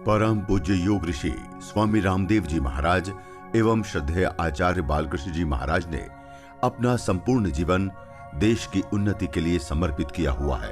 परम पूज्य योग ऋषि स्वामी रामदेव जी महाराज एवं श्रद्धेय आचार्य बालकृष्ण जी महाराज ने अपना संपूर्ण जीवन देश की उन्नति के लिए समर्पित किया हुआ है।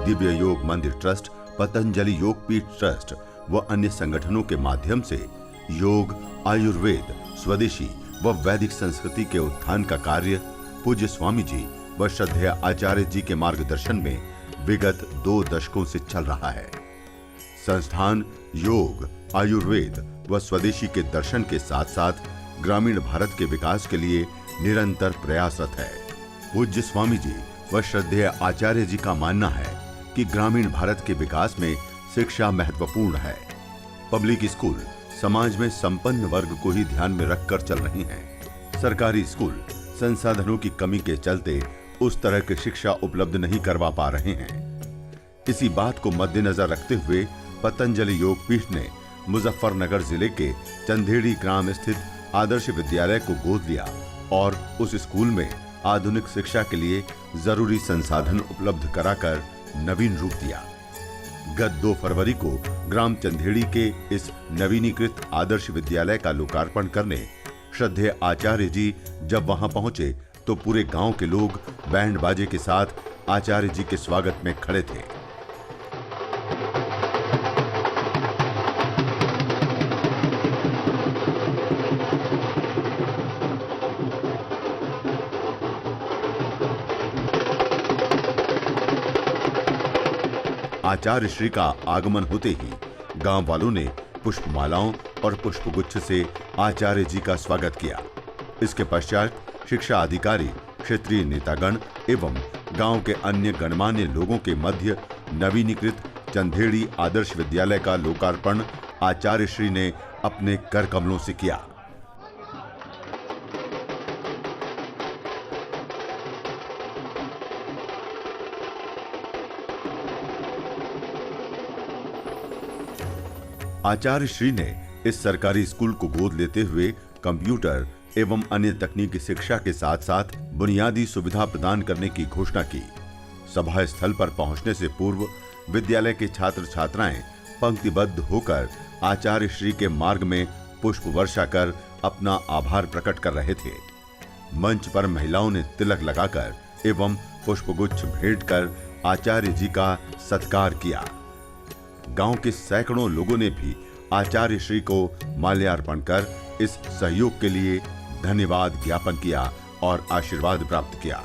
दिव्य योग मंदिर ट्रस्ट, पतंजलि योग पीठ ट्रस्ट व अन्य संगठनों के माध्यम से योग, आयुर्वेद, स्वदेशी व वैदिक संस्कृति के उत्थान का कार्य पूज्य स्वामी जी व श्रद्धेय आचार्य जी के मार्गदर्शन में विगत 2 दशकों से चल रहा है। संस्थान योग, आयुर्वेद व स्वदेशी के दर्शन के साथ साथ ग्रामीण भारत के विकास के लिए निरंतर प्रयासरत है। पूज्य स्वामी जी व श्रद्धेय आचार्य जी का मानना है कि ग्रामीण भारत के विकास में शिक्षा महत्वपूर्ण है। पब्लिक स्कूल समाज में संपन्न वर्ग को ही ध्यान में रखकर चल रही हैं। सरकारी स्कूल संसाधनों की कमी के चलते उस तरह की शिक्षा उपलब्ध नहीं करवा पा रहे हैं। इसी बात को मद्देनजर रखते हुए पतंजलि योग पीठ ने मुजफ्फरनगर जिले के चंदेड़ी ग्राम स्थित आदर्श विद्यालय को गोद लिया और उस स्कूल में आधुनिक शिक्षा के लिए जरूरी संसाधन उपलब्ध कराकर नवीन रूप दिया। गत 2 फरवरी को ग्राम चंदेड़ी के इस नवीनीकृत आदर्श विद्यालय का लोकार्पण करने श्रद्धेय आचार्य जी जब वहां पहुंचे तो पूरे गांव के लोग बैंड बाजे के साथ आचार्य जी के स्वागत में खड़े थे। आचार्य श्री का आगमन होते ही गांव वालों ने पुष्पमालाओं और पुष्पगुच्छ से आचार्य जी का स्वागत किया। इसके पश्चात शिक्षा अधिकारी, क्षेत्रीय नेतागण एवं गांव के अन्य गणमान्य लोगों के मध्य नवीनीकृत चंदेड़ी आदर्श विद्यालय का लोकार्पण आचार्य श्री ने अपने कर कमलों से किया। आचार्य श्री ने इस सरकारी स्कूल को गोद लेते हुए कंप्यूटर एवं अन्य तकनीकी शिक्षा के साथ साथ बुनियादी सुविधा प्रदान करने की घोषणा की। सभा स्थल पर पहुंचने से पूर्व विद्यालय के छात्र छात्राएं पंक्तिबद्ध होकर आचार्य श्री के मार्ग में पुष्प वर्षा कर अपना आभार प्रकट कर रहे थे। मंच पर महिलाओं ने तिलक लगाकर एवं पुष्पगुच्छ भेंट कर आचार्य जी का सत्कार किया। गांव के सैकड़ों लोगों ने भी आचार्य श्री को माल्यार्पण कर इस सहयोग के लिए धन्यवाद ज्ञापन किया और आशीर्वाद प्राप्त किया।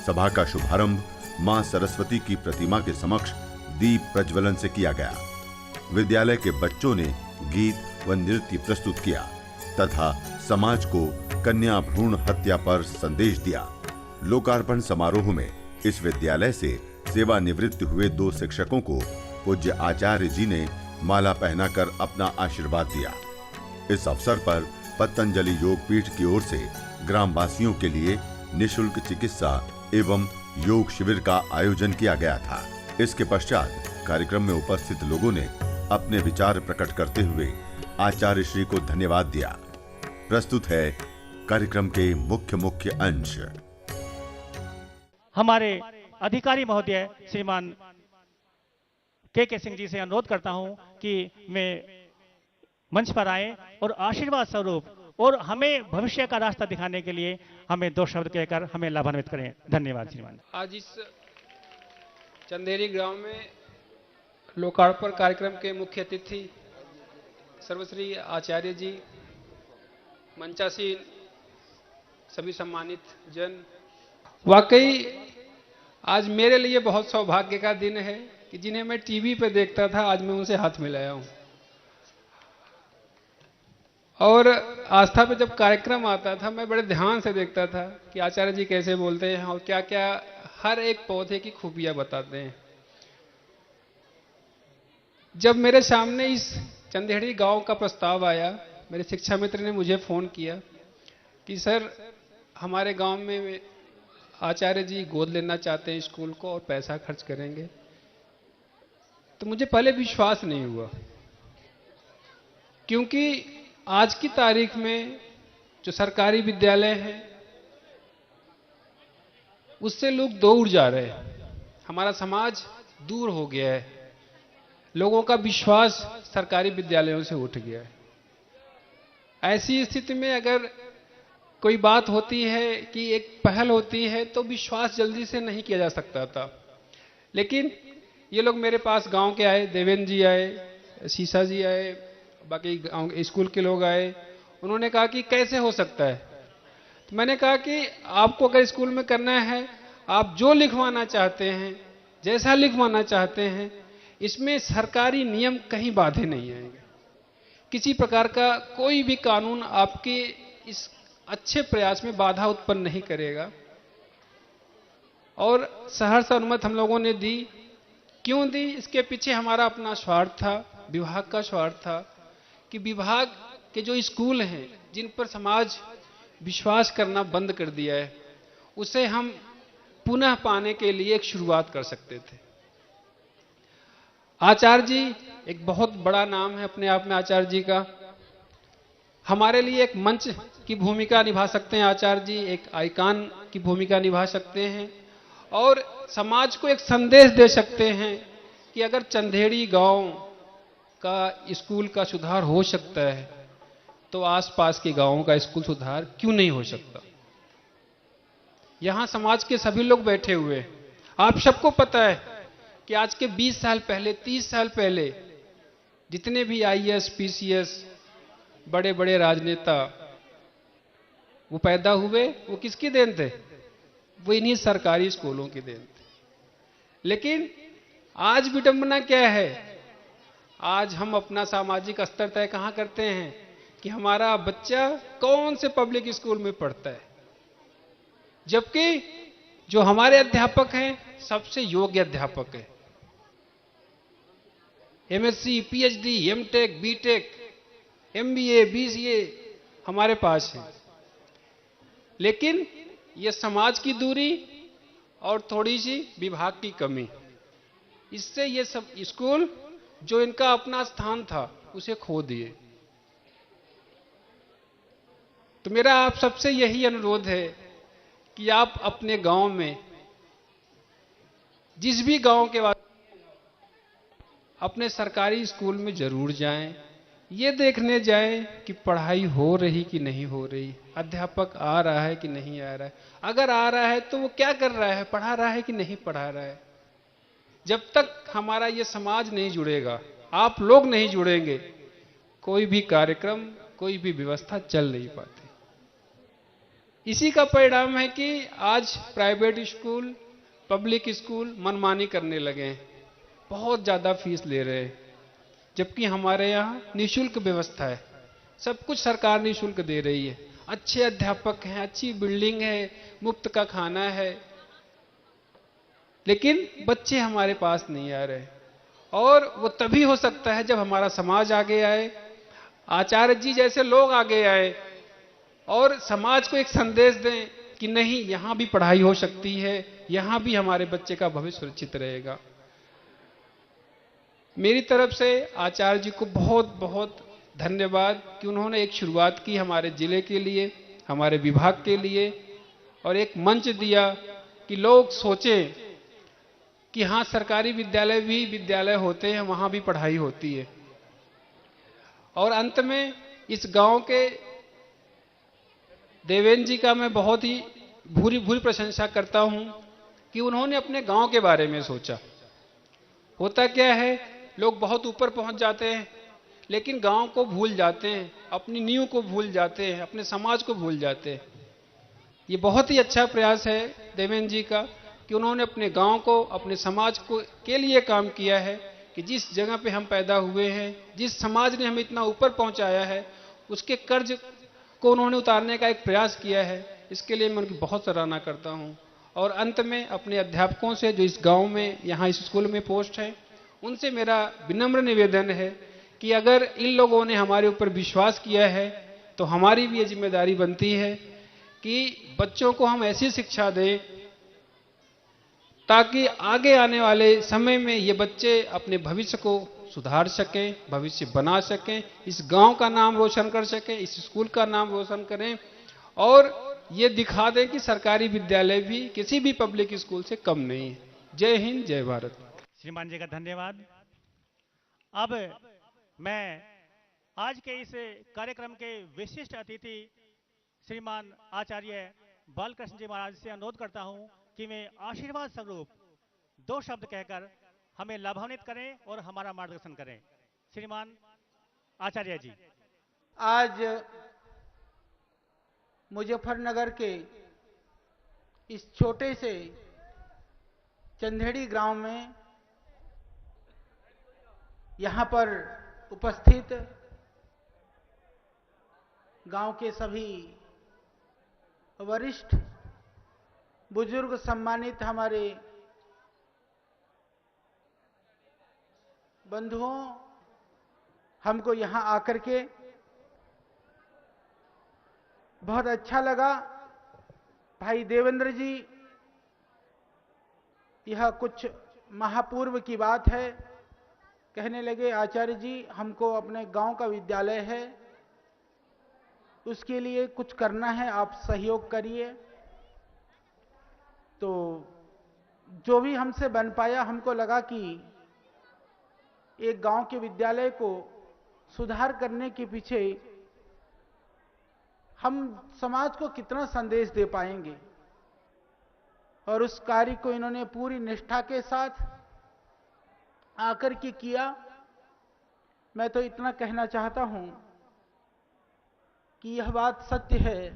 सभा का शुभारंभ मां सरस्वती की प्रतिमा के समक्ष दीप प्रज्वलन से किया गया। विद्यालय के बच्चों ने गीत व नृत्य प्रस्तुत किया तथा समाज को कन्या भ्रूण हत्या पर संदेश दिया। लोकार्पण समारोह में इस विद्यालय से सेवानिवृत्त हुए 2 शिक्षकों को पूज्य आचार्य जी ने माला पहनाकर अपना आशीर्वाद दिया। इस अवसर पर पतंजलि योग पीठ की ओर से ग्रामवासियों के लिए निःशुल्क चिकित्सा एवं योग शिविर का आयोजन किया गया था। इसके पश्चात कार्यक्रम में उपस्थित लोगों ने अपने विचार प्रकट करते हुए आचार्य श्री को धन्यवाद दिया। प्रस्तुत है कार्यक्रम के मुख्य अंश। हमारे अधिकारी महोदय श्रीमान के सिंह जी से अनुरोध करता हूं कि वे मंच पर आए और आशीर्वाद स्वरूप और हमें भविष्य का रास्ता दिखाने के लिए हमें 2 शब्द कहकर हमें लाभान्वित करें। धन्यवाद श्रीमान। आज इस चंदेड़ी ग्राम में लोकार्पण कार्यक्रम के मुख्य अतिथि सर्वश्री आचार्य जी, मंचासीन सभी सम्मानित जन, वाकई आज मेरे लिए बहुत सौभाग्य का दिन है कि जिन्हें मैं टीवी पर देखता था आज मैं उनसे हाथ मिलाया हूं। और आस्था पे जब कार्यक्रम आता था मैं बड़े ध्यान से देखता था कि आचार्य जी कैसे बोलते हैं और क्या क्या हर एक पौधे की खूबियां बताते हैं। जब मेरे सामने इस चंदेड़ी गांव का प्रस्ताव आया, मेरे शिक्षा मित्र ने मुझे फोन किया कि सर हमारे गांव में आचार्य जी गोद लेना चाहते हैं स्कूल को और पैसा खर्च करेंगे, तो मुझे पहले विश्वास नहीं हुआ, क्योंकि आज की तारीख में जो सरकारी विद्यालय हैं उससे लोग दूर जा रहे हैं। हमारा समाज दूर हो गया है। लोगों का विश्वास सरकारी विद्यालयों से उठ गया है। ऐसी स्थिति में अगर कोई बात होती है कि एक पहल होती है तो विश्वास जल्दी से नहीं किया जा सकता था। लेकिन ये लोग मेरे पास गांव के आए, देवेंद्र जी आए, शीशा जी आए, बाकी गांव स्कूल के लोग आए। उन्होंने कहा कि कैसे हो सकता है। तो मैंने कहा कि आपको अगर स्कूल में करना है, आप जो लिखवाना चाहते हैं, जैसा लिखवाना चाहते हैं, इसमें सरकारी नियम कहीं बाधे नहीं आएंगे। किसी प्रकार का कोई भी कानून आपके इस अच्छे प्रयास में बाधा उत्पन्न नहीं करेगा। और सहर्ष अनुमति हम लोगों ने दी। क्यों दी? इसके पीछे हमारा अपना स्वार्थ था, विभाग का स्वार्थ था कि विभाग के जो स्कूल हैं जिन पर समाज विश्वास करना बंद कर दिया है, उसे हम पुनः पाने के लिए एक शुरुआत कर सकते थे। आचार्य जी एक बहुत बड़ा नाम है अपने आप में। आचार्य जी का हमारे लिए एक मंच की भूमिका निभा सकते हैं। आचार्य जी एक आइकॉन की भूमिका निभा सकते हैं और समाज को एक संदेश दे सकते हैं कि अगर चंदेड़ी गांव का स्कूल का सुधार हो सकता है तो आसपास के गांवों का स्कूल सुधार क्यों नहीं हो सकता। यहां समाज के सभी लोग बैठे हुए हैं। आप सबको पता है कि आज के 20 साल पहले, 30 साल पहले जितने भी आईएएस, पीसीएस, बड़े बड़े राजनेता वो पैदा हुए, वो किसकी देन थे? वो इन्हीं सरकारी स्कूलों की देन थे। लेकिन आज विडंबना क्या है? आज हम अपना सामाजिक स्तर तय कहां करते हैं कि हमारा बच्चा कौन से पब्लिक स्कूल में पढ़ता है, जबकि जो हमारे अध्यापक हैं सबसे योग्य अध्यापक है। MSc, PhD, MTech, BTech, MBA, BCA हमारे पास है। लेकिन ये समाज की दूरी और थोड़ी सी विभाग की कमी, इससे ये सब स्कूल जो इनका अपना स्थान था उसे खो दिए। तो मेरा आप सबसे यही अनुरोध है कि आप अपने गांव में, जिस भी गांव के बाद अपने सरकारी स्कूल में जरूर जाएं, ये देखने जाएं कि पढ़ाई हो रही कि नहीं हो रही, अध्यापक आ रहा है कि नहीं आ रहा है। अगर आ रहा है तो वो क्या कर रहा है, पढ़ा रहा है कि नहीं पढ़ा रहा है। जब तक हमारा ये समाज नहीं जुड़ेगा, आप लोग नहीं जुड़ेंगे, कोई भी कार्यक्रम, कोई भी व्यवस्था चल नहीं पाती। इसी का परिणाम है कि आज प्राइवेट स्कूल, पब्लिक स्कूल मनमानी करने लगे हैं, बहुत ज्यादा फीस ले रहे हैं, जबकि हमारे यहाँ निःशुल्क व्यवस्था है। सब कुछ सरकार निःशुल्क दे रही है। अच्छे अध्यापक हैं, अच्छी बिल्डिंग है, मुफ्त का खाना है, लेकिन बच्चे हमारे पास नहीं आ रहे। और वो तभी हो सकता है जब हमारा समाज आगे आए, आचार्य जी जैसे लोग आगे आए और समाज को एक संदेश दें कि नहीं, यहां भी पढ़ाई हो सकती है, यहां भी हमारे बच्चे का भविष्य सुरक्षित रहेगा। मेरी तरफ से आचार्य जी को बहुत बहुत धन्यवाद कि उन्होंने एक शुरुआत की हमारे जिले के लिए, हमारे विभाग के लिए, और एक मंच दिया कि लोग सोचें कि हां, सरकारी विद्यालय भी विद्यालय होते हैं, वहां भी पढ़ाई होती है। और अंत में इस गांव के देवेंद्र जी का मैं बहुत ही भूरी भूरी प्रशंसा करता हूं कि उन्होंने अपने गांव के बारे में सोचा। होता क्या है, लोग बहुत ऊपर पहुंच जाते हैं लेकिन गांव को भूल जाते हैं, अपनी नींव को भूल जाते हैं, अपने समाज को भूल जाते हैं। ये बहुत ही अच्छा प्रयास है देवेंद्र जी का कि उन्होंने अपने गांव को, अपने समाज को के लिए काम किया है कि जिस जगह पे हम पैदा हुए हैं, जिस समाज ने हमें इतना ऊपर पहुंचाया है, उसके कर्ज को उन्होंने उतारने का एक प्रयास किया है। इसके लिए मैं उनकी बहुत सराहना करता हूं। और अंत में अपने अध्यापकों से जो इस गांव में, यहाँ इस स्कूल में पोस्ट है, उनसे मेरा विनम्र निवेदन है कि अगर इन लोगों ने हमारे ऊपर विश्वास किया है तो हमारी भी ये जिम्मेदारी बनती है कि बच्चों को हम ऐसी शिक्षा दें ताकि आगे आने वाले समय में ये बच्चे अपने भविष्य को सुधार सकें, भविष्य बना सकें, इस गांव का नाम रोशन कर सकें, इस स्कूल का नाम रोशन करें और ये दिखा दें कि सरकारी विद्यालय भी किसी भी पब्लिक स्कूल से कम नहीं है। जय हिंद, जय भारत। श्रीमान जी का धन्यवाद। अब मैं आज के इस कार्यक्रम के विशिष्ट अतिथि श्रीमान आचार्य बालकृष्ण जी महाराज से अनुरोध करता हूं कि वे आशीर्वाद स्वरूप 2 शब्द कहकर हमें लाभान्वित करें और हमारा मार्गदर्शन करें। श्रीमान आचार्य जी। आज मुजफ्फरनगर के इस छोटे से चंदेड़ी गांव में यहाँ पर उपस्थित गांव के सभी वरिष्ठ बुजुर्ग, सम्मानित हमारे बंधुओं, हमको यहाँ आकर के बहुत अच्छा लगा। भाई देवेंद्र जी, यह कुछ महापूर्व की बात है, कहने लगे आचार्य जी हमको अपने गांव का विद्यालय है, उसके लिए कुछ करना है, आप सहयोग करिए। तो जो भी हमसे बन पाया, हमको लगा कि एक गांव के विद्यालय को सुधार करने के पीछे हम समाज को कितना संदेश दे पाएंगे, और उस कार्य को इन्होंने पूरी निष्ठा के साथ आकर के किया। मैं तो इतना कहना चाहता हूं कि यह बात सत्य है,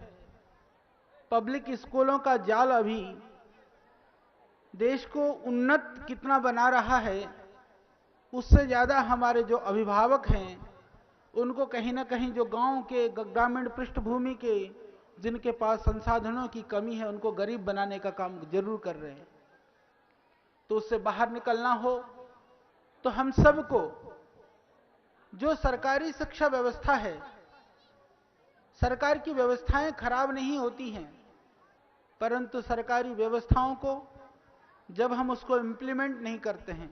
पब्लिक स्कूलों का जाल अभी देश को उन्नत कितना बना रहा है, उससे ज्यादा हमारे जो अभिभावक हैं उनको कहीं ना कहीं जो गांव के ग्रामीण पृष्ठभूमि के जिनके पास संसाधनों की कमी है, उनको गरीब बनाने का काम जरूर कर रहे हैं। तो उससे बाहर निकलना हो तो हम सबको, जो सरकारी शिक्षा व्यवस्था है, सरकार की व्यवस्थाएं खराब नहीं होती हैं, परंतु सरकारी व्यवस्थाओं को जब हम उसको इम्प्लीमेंट नहीं करते हैं,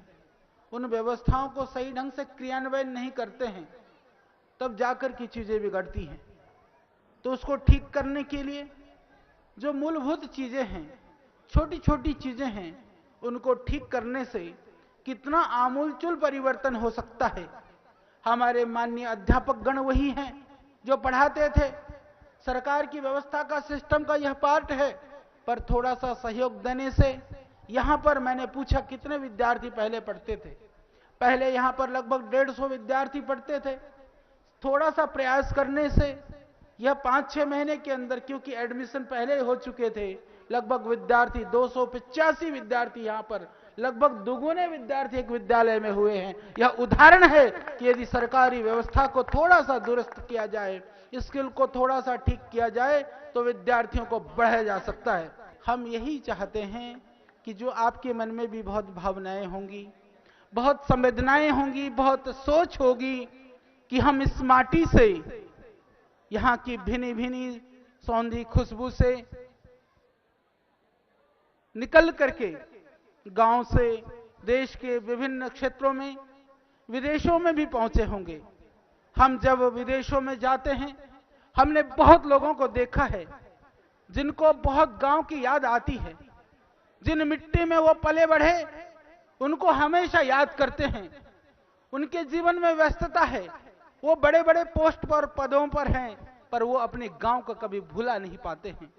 उन व्यवस्थाओं को सही ढंग से क्रियान्वयन नहीं करते हैं, तब जाकर की चीजें बिगड़ती हैं। तो उसको ठीक करने के लिए जो मूलभूत चीजें हैं, छोटी छोटी चीजें हैं, उनको ठीक करने से कितना आमूलचूल परिवर्तन हो सकता है। हमारे माननीय अध्यापक गण वही हैं जो पढ़ाते थे। सरकार की व्यवस्था का, सिस्टम का यह पार्ट है, पर थोड़ा सा सहयोग देने से, यहां पर मैंने पूछा कितने विद्यार्थी पहले पढ़ते थे, पहले यहां पर लगभग 150 विद्यार्थी पढ़ते थे। थोड़ा सा प्रयास करने से यह 5-6 महीने के अंदर, क्योंकि एडमिशन पहले हो चुके थे, लगभग विद्यार्थी 285 विद्यार्थी यहां पर, लगभग दुगुने विद्यार्थी एक विद्यालय में हुए हैं। यह उदाहरण है कि यदि सरकारी व्यवस्था को थोड़ा सा दुरुस्त किया जाए, स्किल को थोड़ा सा ठीक किया जाए, तो विद्यार्थियों को बढ़ाया जा सकता है। हम यही चाहते हैं कि जो आपके मन में भी बहुत भावनाएं होंगी, बहुत संवेदनाएं होंगी, बहुत सोच होगी कि हम इस माटी से, यहाँ की भिनी भिनी सौंधी खुशबू से निकल करके गांव से देश के विभिन्न क्षेत्रों में, विदेशों में भी पहुंचे होंगे। हम जब विदेशों में जाते हैं, हमने बहुत लोगों को देखा है जिनको बहुत गांव की याद आती है, जिन मिट्टी में वो पले बढ़े उनको हमेशा याद करते हैं। उनके जीवन में व्यस्तता है, वो बड़े बड़े पोस्ट पर, पदों पर हैं, पर वो अपने गांव को कभी भूला नहीं पाते हैं।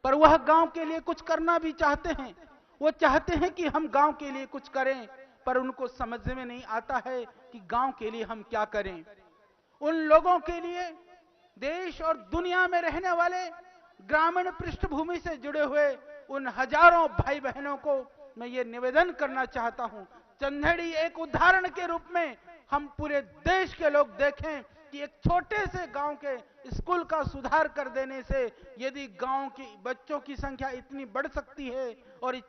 पर वह गांव के लिए कुछ करना भी चाहते हैं, वो चाहते हैं कि हम गांव के लिए कुछ करें, पर उनको समझ में नहीं आता है कि गांव के लिए हम क्या करें। उन लोगों के लिए, देश और दुनिया में रहने वाले ग्रामीण पृष्ठभूमि से जुड़े हुए उन हजारों भाई बहनों को मैं ये निवेदन करना चाहता हूं, चंदेड़ी एक उदाहरण के रूप में हम पूरे देश के लोग देखें कि एक छोटे से गांव के स्कूल का सुधार कर देने से यदि गांव के बच्चों की संख्या इतनी बढ़ सकती है और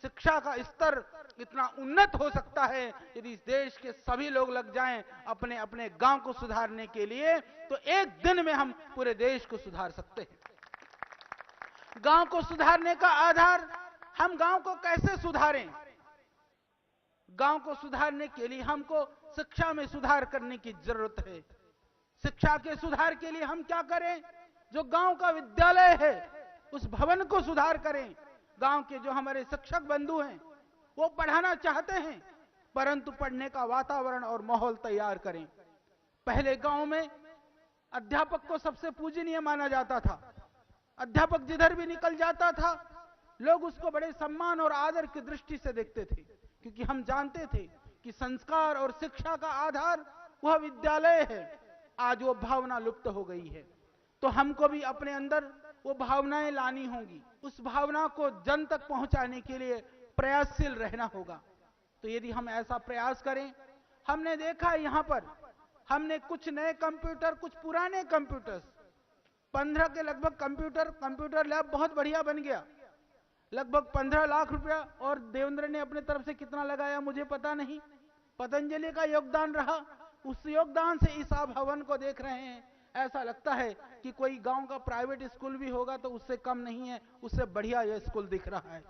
शिक्षा का स्तर इतना उन्नत हो सकता है, यदि देश के सभी लोग लग जाएं अपने अपने गांव को सुधारने के लिए, तो एक दिन में हम पूरे देश को सुधार सकते हैं। गांव को सुधारने का आधार, हम गांव को कैसे सुधारें? गांव को सुधारने के लिए हमको शिक्षा में सुधार करने की जरूरत है। शिक्षा के सुधार के लिए हम क्या करें? जो गांव का विद्यालय है उस भवन को सुधार करें। गांव के जो हमारे शिक्षक बंधु हैं वो पढ़ाना चाहते हैं, परंतु पढ़ने का वातावरण और माहौल तैयार करें। पहले गांव में अध्यापक को सबसे पूजनीय माना जाता था। अध्यापक जिधर भी निकल जाता था लोग उसको बड़े सम्मान और आदर की दृष्टि से देखते थे, क्योंकि हम जानते थे कि संस्कार और शिक्षा का आधार वह विद्यालय है। आज वो भावना लुप्त हो गई है, तो हमको भी अपने अंदर वो भावनाएं लानी होंगी। उस भावना को जन तक पहुंचाने के लिए प्रयासशील रहना होगा। तो यदि हम ऐसा प्रयास करें, हमने देखा यहाँ पर हमने कुछ नए कंप्यूटर, कुछ पुराने कंप्यूटर्स, 15 के लगभग कंप्यूटर लैब बहुत बढ़िया बन गया, लगभग 15 लाख रुपया। और देवेंद्र ने अपने तरफ से कितना लगाया मुझे पता नहीं, पतंजलि का योगदान रहा। उस योगदान से इस भवन को देख रहे हैं, ऐसा लगता है कि कोई गांव का प्राइवेट स्कूल भी होगा तो उससे कम नहीं है, उससे बढ़िया यह स्कूल दिख रहा है।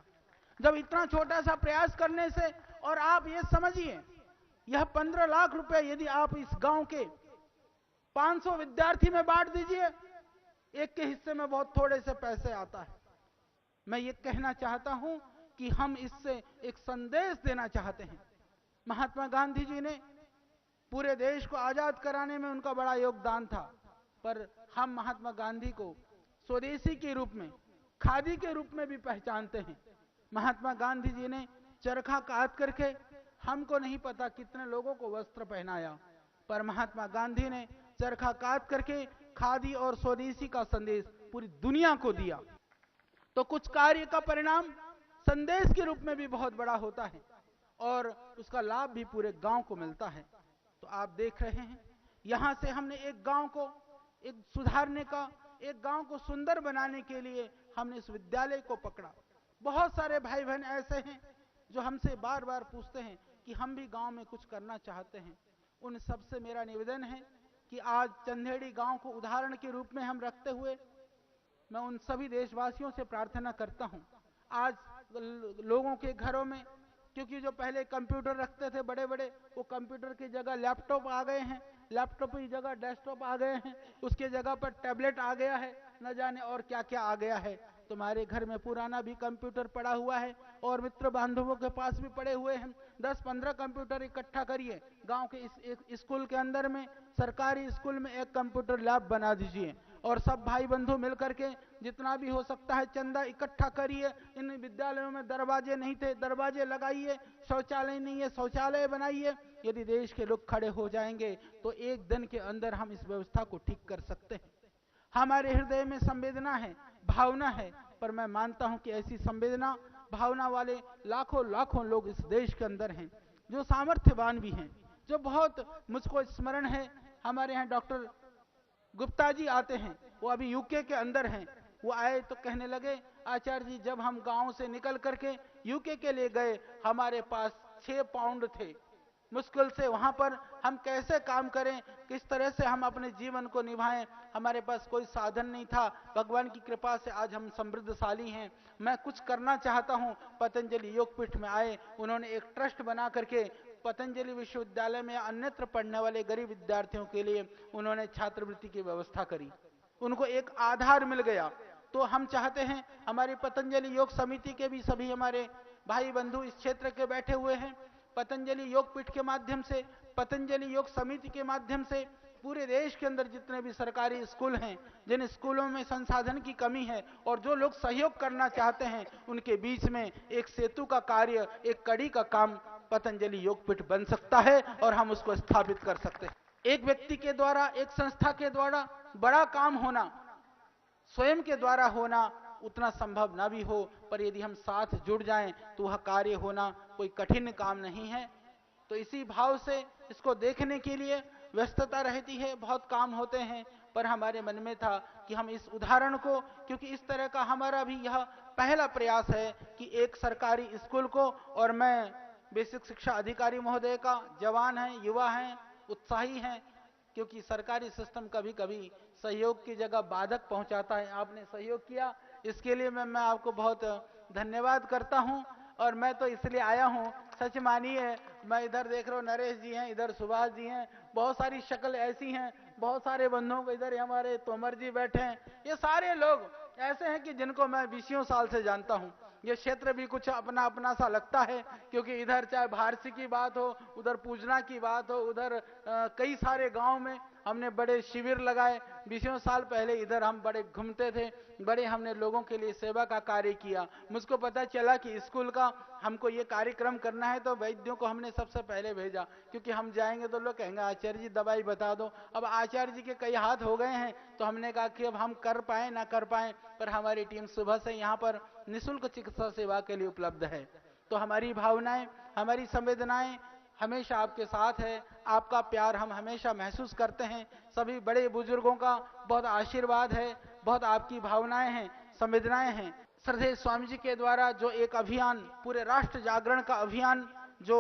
जब इतना छोटा सा प्रयास करने से, और आप ये समझिए यह 15 लाख रुपए यदि आप इस गांव के 500 विद्यार्थी में बांट दीजिए, एक के हिस्से में बहुत थोड़े से पैसे आता है। मैं ये कहना चाहता हूं कि हम इससे एक संदेश देना चाहते हैं। महात्मा गांधी जी ने पूरे देश को आजाद कराने में उनका बड़ा योगदान था, पर हम महात्मा गांधी को स्वदेशी के रूप में, खादी के रूप में भी पहचानते हैं। महात्मा गांधी जी ने चरखा काट करके, हमको नहीं पता कितने लोगों को वस्त्र पहनाया, पर महात्मा गांधी ने चरखा काट करके खादी और स्वदेशी का संदेश पूरी दुनिया को दिया। तो कुछ कार्य का परिणाम संदेश के रूप में भी बहुत बड़ा होता है और उसका लाभ भी पूरे गांव को मिलता है। तो आप देख रहे हैं, यहां से हमने एक गांव को एक सुधारने का, एक गांव को सुंदर बनाने के लिए हमने इस विद्यालय को पकड़ा। बहुत सारे भाई बहन ऐसे हैं जो हमसे बार बार पूछते हैं कि हम भी गांव में कुछ करना चाहते हैं। उन सबसे मेरा निवेदन है कि आज चंदेड़ी गांव को उदाहरण के रूप में हम रखते हुए मैं उन सभी देशवासियों से प्रार्थना करता हूं, आज लोगों के घरों में, क्योंकि जो पहले कंप्यूटर रखते थे बड़े बड़े, वो कंप्यूटर की जगह लैपटॉप आ गए हैं, लैपटॉप की जगह डेस्कटॉप आ गए हैं, उसके जगह पर टैबलेट आ गया है, न जाने और क्या क्या आ गया है। तुम्हारे घर में पुराना भी कंप्यूटर पड़ा हुआ है और मित्र बांधवों के पास भी पड़े हुए हैं। 10-15 कंप्यूटर इकट्ठा करिए, गांव के इस स्कूल के अंदर में, सरकारी स्कूल में एक कंप्यूटर लैब बना दीजिए और सब भाई बंधु मिलकर के जितना भी हो सकता है चंदा इकट्ठा करिए। इन विद्यालयों में दरवाजे नहीं थे, दरवाजे लगाइए, शौचालय नहीं है, शौचालय बनाइए। यदि देश के लोग खड़े हो जाएंगे तो एक दिन के अंदर हम इस व्यवस्था को ठीक कर सकते हैं। हमारे हृदय में संवेदना है, भावना है, पर मैं मानता हूं कि ऐसी संवेदना, भावना वाले लाखों लाखों लोग इस देश के अंदर हैं, जो सामर्थ्यवान भी हैं, जो बहुत, मुझको स्मरण है हमारे यहाँ डॉक्टर गुप्ता जी आते हैं, वो अभी यूके के अंदर हैं। वो आए तो कहने लगे, आचार्य जी जब हम गांव से निकल करके यूके के लिए गए, हमारे पास 6 पाउंड थे, मुश्किल से वहां पर हम कैसे काम करें, किस तरह से हम अपने जीवन को निभाएं, हमारे पास कोई साधन नहीं था। भगवान की कृपा से आज हम समृद्धशाली हैं। मैं कुछ करना चाहता हूं। पतंजलि योगपीठ में आए, उन्होंने एक ट्रस्ट बना करके पतंजलि विश्वविद्यालय में अन्यत्र पढ़ने वाले गरीब विद्यार्थियों के लिए उन्होंने छात्रवृत्ति की व्यवस्था करी, उनको एक आधार मिल गया। तो हम चाहते हैं, हमारी पतंजलि योग समिति के भी सभी हमारे भाई बंधु इस क्षेत्र के बैठे हुए हैं, पतंजलि योगपीठ के माध्यम से, पतंजलि योग समिति के माध्यम से पूरे देश के अंदर जितने भी सरकारी स्कूल हैं, जिन स्कूलों में संसाधन की कमी है और जो लोग सहयोग करना चाहते हैं, उनके बीच में एक सेतु का कार्य, एक कड़ी का काम पतंजलि योगपीठ बन सकता है और हम उसको स्थापित कर सकते हैं। एक व्यक्ति के द्वारा, एक संस्था के द्वारा बड़ा काम होना, स्वयं के द्वारा होना उतना संभव ना भी हो, पर यदि हम साथ जुड़ जाएं तो वह कार्य होना कोई कठिन काम नहीं है। तो इसी भाव से इसको देखने के लिए व्यस्तता रहती है, बहुत काम होते हैं, पर हमारे मन में था कि हम इस उदाहरण को, क्योंकि इस तरह का हमारा भी यह पहला प्रयास है कि एक सरकारी स्कूल को, और मैं बेसिक शिक्षा अधिकारी महोदय का जवान है, युवा हैं, उत्साही हैं, क्योंकि सरकारी सिस्टम कभी कभी सहयोग की जगह बाधक पहुंचाता है। आपने सहयोग किया, इसके लिए मैं आपको बहुत धन्यवाद करता हूं। और मैं तो इसलिए आया हूं, सच मानिए, मैं इधर देख रहा हूं नरेश जी हैं, इधर सुभाष जी हैं, बहुत सारी शक्ल ऐसी हैं, बहुत सारे बंधुओं को, इधर हमारे तोमर जी बैठे हैं, ये सारे लोग ऐसे हैं कि जिनको मैं 20 साल से जानता हूं। ये क्षेत्र भी कुछ अपना अपना सा लगता है, क्योंकि इधर चाहे भारसी की बात हो, उधर पूजना की बात हो, उधर कई सारे गांव में हमने बड़े शिविर लगाए। 20 साल पहले इधर हम बड़े घूमते थे, बड़े हमने लोगों के लिए सेवा का कार्य किया। मुझको पता चला कि स्कूल का हमको ये कार्यक्रम करना है, तो वैद्यों को हमने सबसे पहले भेजा, क्योंकि हम जाएंगे तो लोग कहेंगे आचार्य जी दवाई बता दो। अब आचार्य जी के कई हाथ हो गए हैं, तो हमने कहा कि अब हम कर पाए ना कर पाए, पर हमारी टीम सुबह से यहाँ पर निःशुल्क चिकित्सा सेवा के लिए उपलब्ध है। तो हमारी भावनाएं, हमारी संवेदनाएं हमेशा आपके साथ है। आपका प्यार हम हमेशा महसूस करते हैं। सभी बड़े बुजुर्गों का बहुत आशीर्वाद है, बहुत आपकी भावनाएं हैं, संवेदनाएं हैं। श्रद्धेय स्वामी जी के द्वारा जो एक अभियान, पूरे राष्ट्र जागरण का अभियान जो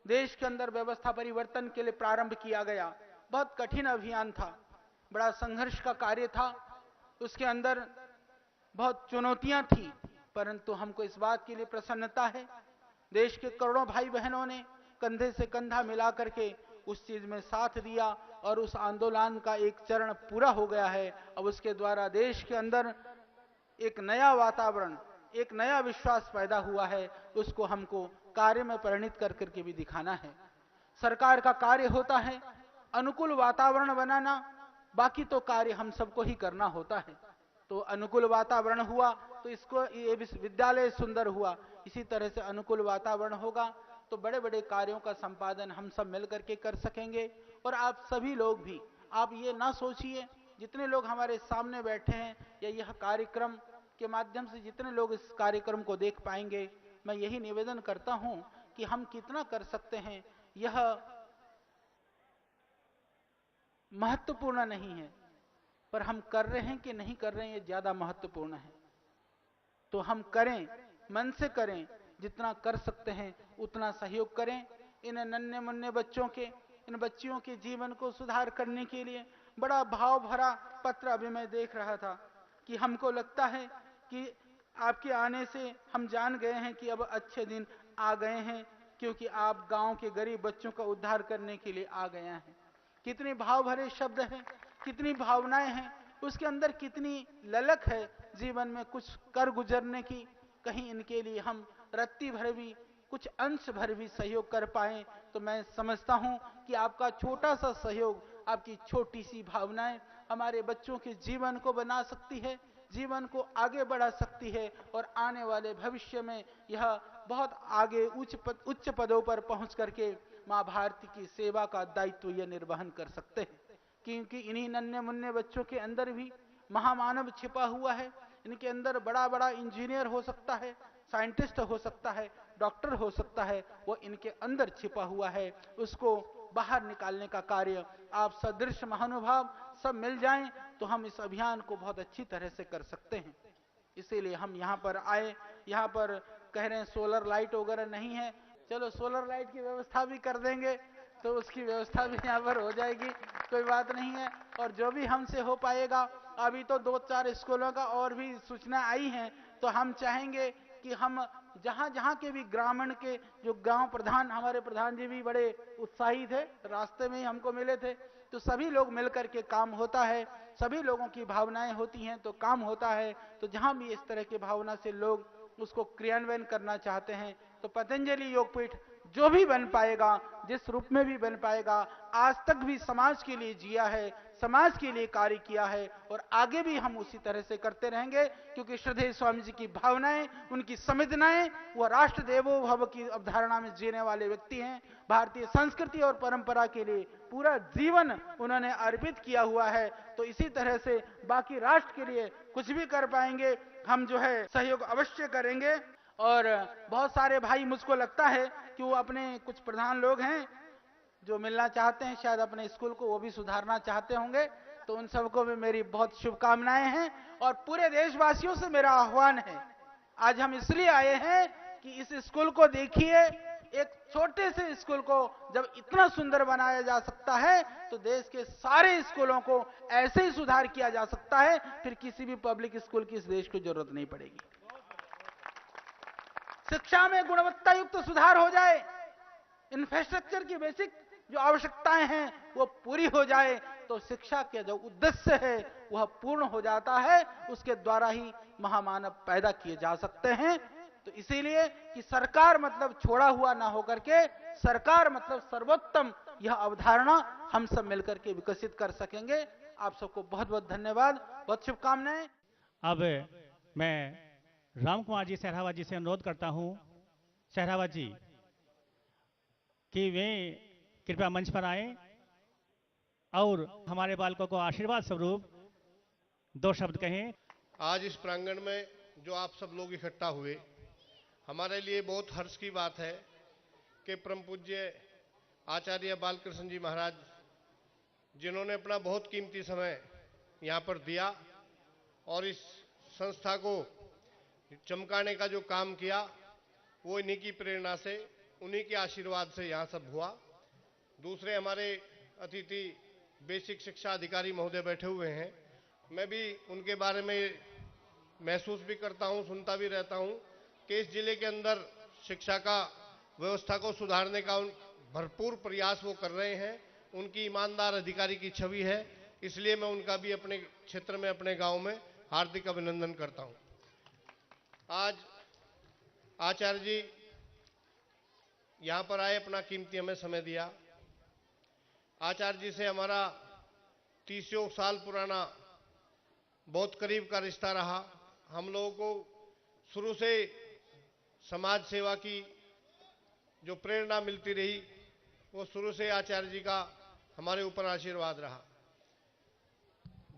देश के अंदर व्यवस्था परिवर्तन के लिए प्रारंभ किया गया, बहुत कठिन अभियान था, बड़ा संघर्ष का कार्य था। उसके अंदर बहुत चुनौतियां थी, परंतु हमको इस बात के लिए प्रसन्नता है, देश के करोड़ों भाई बहनों ने कंधे से कंधा मिला करके उस चीज में साथ दिया और उस आंदोलन का एक चरण पूरा हो गया है। अब उसके द्वारा देश के अंदर एक नया वातावरण, एक नया विश्वास पैदा हुआ है। उसको हमको कार्य में परिणित कर करके भी दिखाना है। सरकार का कार्य होता है अनुकूल वातावरण बनाना, बाकी तो कार्य हम सबको ही करना होता है। तो अनुकूल वातावरण हुआ तो इसको ये विश्वविद्यालय सुंदर हुआ। इसी तरह से अनुकूल वातावरण होगा तो बड़े बड़े कार्यों का संपादन हम सब मिलकर के कर सकेंगे। और आप सभी लोग भी, आप ये ना सोचिए, जितने लोग हमारे सामने बैठे हैं या यह कार्यक्रम के माध्यम से जितने लोग इस कार्यक्रम को देख पाएंगे, मैं यही निवेदन करता हूं कि हम कितना कर सकते हैं यह महत्वपूर्ण नहीं है, पर हम कर रहे हैं कि नहीं कर रहे हैं ये ज्यादा महत्वपूर्ण है। तो हम करें, मन से करें, जितना कर सकते हैं उतना सहयोग करें। इन नन्हे मुन्ने बच्चों के, इन बच्चियों के जीवन को सुधार करने के लिए बड़ा भाव भरा पत्र अभी मैं देख रहा था कि हमको लगता है कि आपके आने से हम जान गए हैं कि अब अच्छे दिन आ गए हैं, क्योंकि आप गांव के गरीब बच्चों का उद्धार करने के लिए आ गए हैं। कितने भाव भरे शब्द हैं, कितनी भावनाएं हैं, उसके अंदर कितनी ललक है जीवन में कुछ कर गुजरने की। कहीं इनके लिए हम रत्ती भर भी, कुछ अंश भर भी सहयोग कर पाए तो मैं समझता हूं कि आपका छोटा सा सहयोग, आपकी छोटी सी भावनाएं हमारे बच्चों के जीवन को बना सकती है, जीवन को आगे बढ़ा सकती है और आने वाले भविष्य में यह बहुत आगे उच्च पदों पर पहुंच करके मां भारती की सेवा का दायित्व यह निर्वहन कर सकते हैं। क्योंकि इन्हीं नन्हे मुन्ने बच्चों के अंदर भी महामानव छिपा हुआ है। इनके अंदर बड़ा बड़ा इंजीनियर हो सकता है, साइंटिस्ट हो सकता है, डॉक्टर हो सकता है, वो इनके अंदर छिपा हुआ है। उसको बाहर निकालने का कार्य आप सदृश महानुभाव सब मिल जाएं तो हम इस अभियान को बहुत अच्छी तरह से कर सकते हैं। इसीलिए हम यहाँ पर आए। यहाँ पर कह रहे हैं सोलर लाइट वगैरह नहीं है, चलो सोलर लाइट की व्यवस्था भी कर देंगे, तो उसकी व्यवस्था भी यहाँ पर हो जाएगी, कोई बात नहीं है। और जो भी हमसे हो पाएगा, अभी तो 2-4 स्कूलों का और भी सूचना आई हैं, तो हम चाहेंगे कि हम जहाँ जहाँ के भी ग्रामीण के जो गांव प्रधान, हमारे प्रधान जी भी बड़े उत्साही थे, रास्ते में ही हमको मिले थे, तो सभी लोग मिलकर के काम होता है, सभी लोगों की भावनाएं होती हैं तो काम होता है। तो जहाँ भी इस तरह की भावना से लोग उसको क्रियान्वयन करना चाहते हैं तो पतंजलि योगपीठ जो भी बन पाएगा, जिस रूप में भी बन पाएगा, आज तक भी समाज के लिए जिया है, समाज के लिए कार्य किया है और आगे भी हम उसी तरह से करते रहेंगे। क्योंकि श्रद्धेय स्वामी जी की भावनाएं, उनकी संवेदनाएं, वह राष्ट्र देवो भव की अवधारणा में जीने वाले व्यक्ति हैं। भारतीय संस्कृति और परंपरा के लिए पूरा जीवन उन्होंने अर्पित किया हुआ है। तो इसी तरह से बाकी राष्ट्र के लिए कुछ भी कर पाएंगे, हम जो है सहयोग अवश्य करेंगे। और बहुत सारे भाई, मुझको लगता है कि वो अपने कुछ प्रधान लोग हैं जो मिलना चाहते हैं, शायद अपने स्कूल को वो भी सुधारना चाहते होंगे, तो उन सबको भी मेरी बहुत शुभकामनाएं हैं। और पूरे देशवासियों से मेरा आह्वान है, आज हम इसलिए आए हैं कि इस स्कूल को देखिए, एक छोटे से स्कूल को जब इतना सुंदर बनाया जा सकता है तो देश के सारे स्कूलों को ऐसे ही सुधार किया जा सकता है, फिर किसी भी पब्लिक स्कूल की इस देश को जरूरत नहीं पड़ेगी। शिक्षा में गुणवत्ता युक्त सुधार हो जाए, इंफ्रास्ट्रक्चर की बेसिक जो आवश्यकताएं हैं वो पूरी हो जाए तो शिक्षा के जो उद्देश्य है वह पूर्ण हो जाता है। उसके द्वारा ही महामानव पैदा किए जा सकते हैं। तो इसीलिए कि सरकार मतलब छोड़ा हुआ ना होकर के सरकार मतलब सर्वोत्तम, यह अवधारणा हम सब मिलकर के विकसित कर सकेंगे। आप सबको बहुत बहुत धन्यवाद, बहुत शुभकामनाएं। अब मैं राम कुमार जी सहरावत जी से अनुरोध करता हूं, सहरावत जी, कि वे कृपया मंच पर आए और हमारे बालकों को आशीर्वाद स्वरूप 2 शब्द कहें। आज इस प्रांगण में जो आप सब लोग इकट्ठा हुए, हमारे लिए बहुत हर्ष की बात है कि परम पूज्य आचार्य बालकृष्ण जी महाराज, जिन्होंने अपना बहुत कीमती समय यहाँ पर दिया और इस संस्था को चमकाने का जो काम किया, वो इन्हीं की प्रेरणा से, उन्हीं के आशीर्वाद से यहाँ सब हुआ। दूसरे हमारे अतिथि बेसिक शिक्षा अधिकारी महोदय बैठे हुए हैं, मैं भी उनके बारे में महसूस भी करता हूँ, सुनता भी रहता हूँ कि इस जिले के अंदर शिक्षा का व्यवस्था को सुधारने का भरपूर प्रयास वो कर रहे हैं। उनकी ईमानदार अधिकारी की छवि है, इसलिए मैं उनका भी अपने क्षेत्र में, अपने गांव में हार्दिक अभिनंदन करता हूं। आज आचार्य जी यहां पर आए, अपना कीमती हमें समय दिया। आचार्य जी से हमारा 30 साल पुराना बहुत करीब का रिश्ता रहा। हम लोगों को शुरू से समाज सेवा की जो प्रेरणा मिलती रही, वो शुरू से आचार्य जी का हमारे ऊपर आशीर्वाद रहा।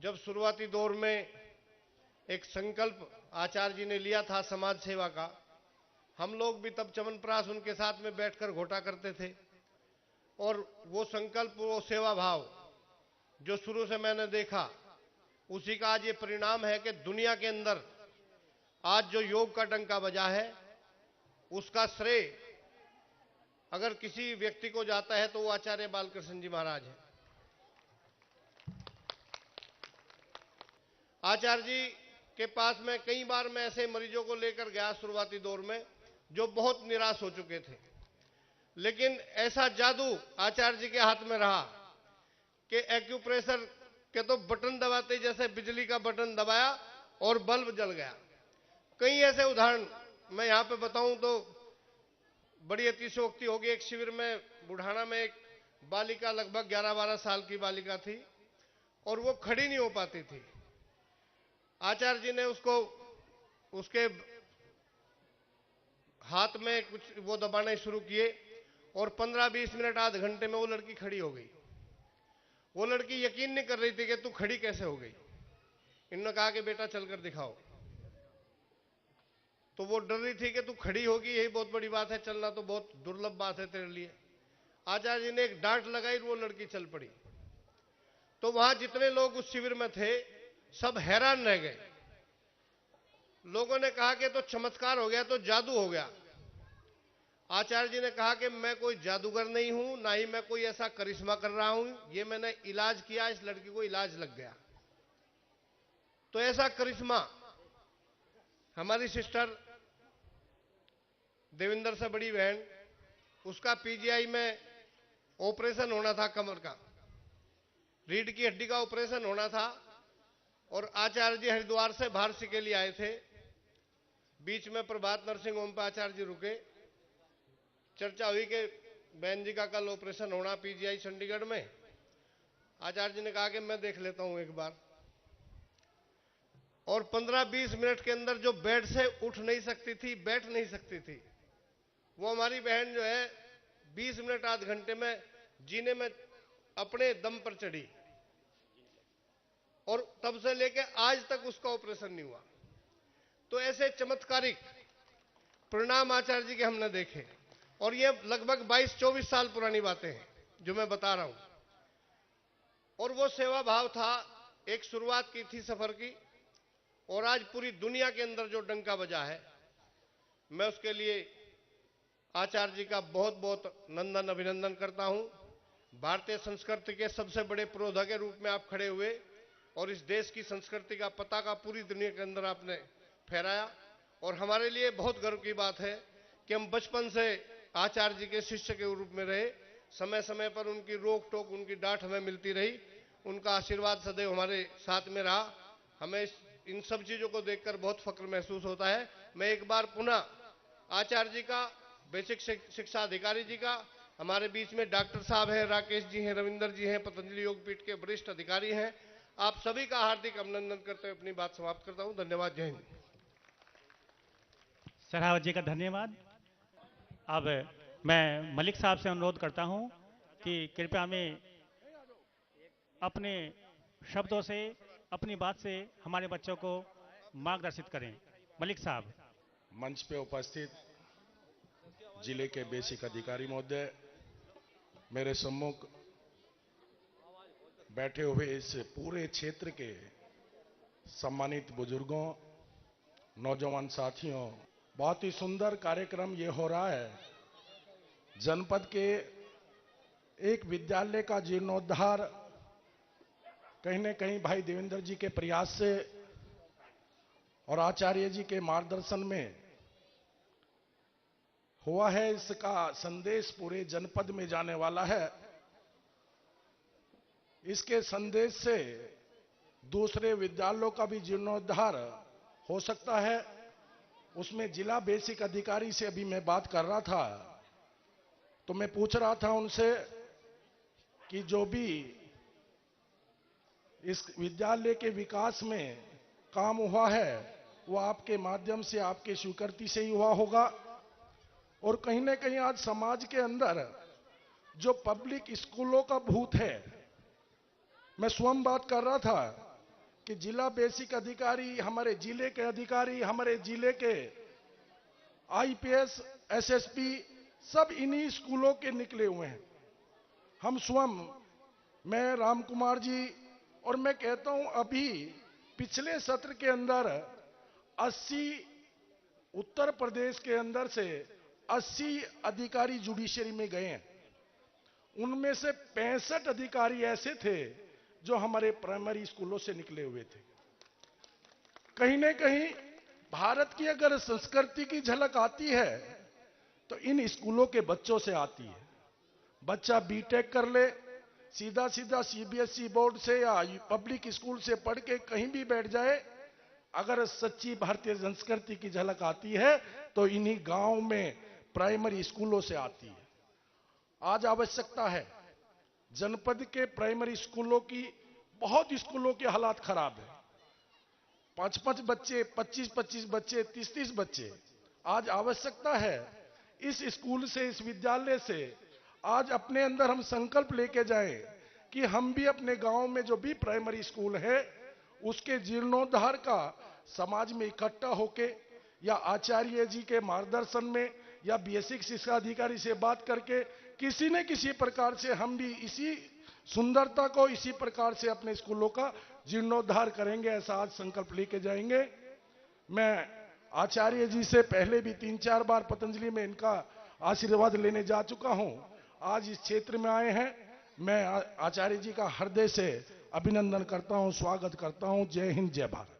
जब शुरुआती दौर में एक संकल्प आचार्य जी ने लिया था समाज सेवा का, हम लोग भी तब च्यवनप्राश उनके साथ में बैठकर घोटा करते थे। और वो संकल्प, वो सेवा भाव जो शुरू से मैंने देखा, उसी का आज ये परिणाम है कि दुनिया के अंदर आज जो योग का डंका बजा है, उसका श्रेय अगर किसी व्यक्ति को जाता है तो वो आचार्य बालकृष्ण जी महाराज हैं। आचार्य जी के पास में कई बार मैं ऐसे मरीजों को लेकर गया शुरुआती दौर में, जो बहुत निराश हो चुके थे, लेकिन ऐसा जादू आचार्य जी के हाथ में रहा कि एक्यूप्रेशर के तो बटन दबाते जैसे बिजली का बटन दबाया और बल्ब जल गया। कई ऐसे उदाहरण मैं यहां पे बताऊं तो बड़ी अतिशयोक्ति होगी। एक शिविर में बुढ़ाना में एक बालिका, लगभग 11-12 साल की बालिका थी और वो खड़ी नहीं हो पाती थी। आचार्य जी ने उसको, उसके हाथ में कुछ वो दबाने शुरू किए और 15-20 मिनट, आध घंटे में वो लड़की खड़ी हो गई। वो लड़की यकीन नहीं कर रही थी कि तू खड़ी कैसे हो गई। इन्होंने कहा कि बेटा चलकर दिखाओ। तो वो डर रही थी कि तू खड़ी होगी, यही बहुत बड़ी बात है, चलना तो बहुत दुर्लभ बात है तेरे लिए। आचार्य जी ने एक डांट लगाई, वो लड़की चल पड़ी। तो वहां जितने लोग उस शिविर में थे सब हैरान रह गए। लोगों ने कहा कि तो चमत्कार हो गया, तो जादू हो गया। आचार्य जी ने कहा कि मैं कोई जादूगर नहीं हूं, ना ही मैं कोई ऐसा करिश्मा कर रहा हूं, ये मैंने इलाज किया, इस लड़की को इलाज लग गया। तो ऐसा करिश्मा हमारी सिस्टर देविंदर से बड़ी बहन, उसका पीजीआई में ऑपरेशन होना था, कमर का, रीढ़ की हड्डी का ऑपरेशन होना था। और आचार्य जी हरिद्वार से भारसी के लिए आए थे। बीच में प्रभात नर्सिंग होम पर आचार्य जी रुके। चर्चा हुई कि बहन जी का कल ऑपरेशन होना पीजीआई चंडीगढ़ में। आचार्य जी ने कहा कि मैं देख लेता हूं एक बार। और 15-20 मिनट के अंदर जो बेड से उठ नहीं सकती थी, बैठ नहीं सकती थी, वो हमारी बहन जो है 20 मिनट, आध घंटे में जीने में अपने दम पर चढ़ी। और तब से लेके आज तक उसका ऑपरेशन नहीं हुआ। तो ऐसे चमत्कारिक परिणाम आचार्य जी के हमने देखे। और ये लगभग 22-24 साल पुरानी बातें हैं जो मैं बता रहा हूं। और वो सेवा भाव था, एक शुरुआत की थी सफर की, और आज पूरी दुनिया के अंदर जो डंका बजा है, मैं उसके लिए आचार्य जी का बहुत बहुत नंदन अभिनंदन करता हूं। भारतीय संस्कृति के सबसे बड़े पुरोधा के रूप में आप खड़े हुए और इस देश की संस्कृति का पताका पूरी दुनिया के अंदर आपने फहराया। और हमारे लिए बहुत गर्व की बात है कि हम बचपन से आचार्य जी के शिष्य के रूप में रहे समय समय पर उनकी रोक टोक, उनकी डांट हमें मिलती रही। उनका आशीर्वाद सदैव हमारे साथ में रहा। हमें इन सब चीज़ों को देखकर बहुत फक्र महसूस होता है। मैं एक बार पुनः आचार्य जी का, बेसिक शिक्षा अधिकारी जी का, हमारे बीच में डॉक्टर साहब हैं, राकेश जी हैं, रविंदर जी हैं, पतंजलि योगपीठ के वरिष्ठ अधिकारी हैं, आप सभी का हार्दिक अभिनंदन करते हुए अपनी बात समाप्त करता हूं। धन्यवाद। जय हिंद। सरावत जी का धन्यवाद। अब मैं मलिक साहब से अनुरोध करता हूं कि कृपया हमें अपने शब्दों से, अपनी बात से हमारे बच्चों को मार्गदर्शित करें। मलिक साहब। मंच पे उपस्थित जिले के बेसिक अधिकारी महोदय, मेरे सम्मुख बैठे हुए इस पूरे क्षेत्र के सम्मानित बुजुर्गों, नौजवान साथियों, बहुत ही सुंदर कार्यक्रम ये हो रहा है। जनपद के एक विद्यालय का जीर्णोद्धार कहीं न कहीं भाई देवेंद्र जी के प्रयास से और आचार्य जी के मार्गदर्शन में हुआ है। इसका संदेश पूरे जनपद में जाने वाला है। इसके संदेश से दूसरे विद्यालयों का भी जीर्णोद्धार हो सकता है। उसमें जिला बेसिक अधिकारी से अभी मैं बात कर रहा था, तो मैं पूछ रहा था उनसे कि जो भी इस विद्यालय के विकास में काम हुआ है वो आपके माध्यम से, आपके स्वीकृति से ही हुआ होगा। और कहीं न कहीं आज समाज के अंदर जो पब्लिक स्कूलों का भूत है, मैं स्वयं बात कर रहा था कि जिला बेसिक अधिकारी, हमारे जिले के अधिकारी, हमारे जिले के आईपीएस, एसएसपी सब इन्हीं स्कूलों के निकले हुए हैं। हम स्वयं, मैं, राम कुमार जी, और मैं कहता हूं अभी पिछले सत्र के अंदर 80 उत्तर प्रदेश के अंदर से 80 अधिकारी जुडिशरी में गए हैं। उनमें से 65 अधिकारी ऐसे थे जो हमारे प्राइमरी स्कूलों से निकले हुए थे। कहीं न कहीं भारत की अगर संस्कृति की झलक आती है तो इन स्कूलों के बच्चों से आती है। बच्चा बीटेक कर ले, सीधा सीधा सीबीएसई बोर्ड से या पब्लिक स्कूल से पढ़ के कहीं भी बैठ जाए, अगर सच्ची भारतीय संस्कृति की झलक आती है तो इन्हीं गांव में प्राइमरी स्कूलों से आती है। आज आवश्यकता है, जनपद के प्राइमरी स्कूलों की, बहुत स्कूलों के हालात खराब है। 5-5 बच्चे, 25-25 बच्चे, 30-30 बच्चे। आज आवश्यकता है इस स्कूल से, इस विद्यालय से आज अपने अंदर हम संकल्प लेके जाएं कि हम भी अपने गांव में जो भी प्राइमरी स्कूल है उसके जीर्णोद्धार का समाज में इकट्ठा होके, या आचार्य जी के मार्गदर्शन में, या बेसिक शिक्षा अधिकारी से बात करके किसी न किसी प्रकार से हम भी इसी सुंदरता को, इसी प्रकार से अपने स्कूलों का जीर्णोद्धार करेंगे। ऐसा आज संकल्प लेके जाएंगे। मैं आचार्य जी से पहले भी 3-4 बार पतंजलि में इनका आशीर्वाद लेने जा चुका हूं। आज इस क्षेत्र में आए हैं, मैं आचार्य जी का हृदय से अभिनंदन करता हूं, स्वागत करता हूं। जय हिंद, जय भारत।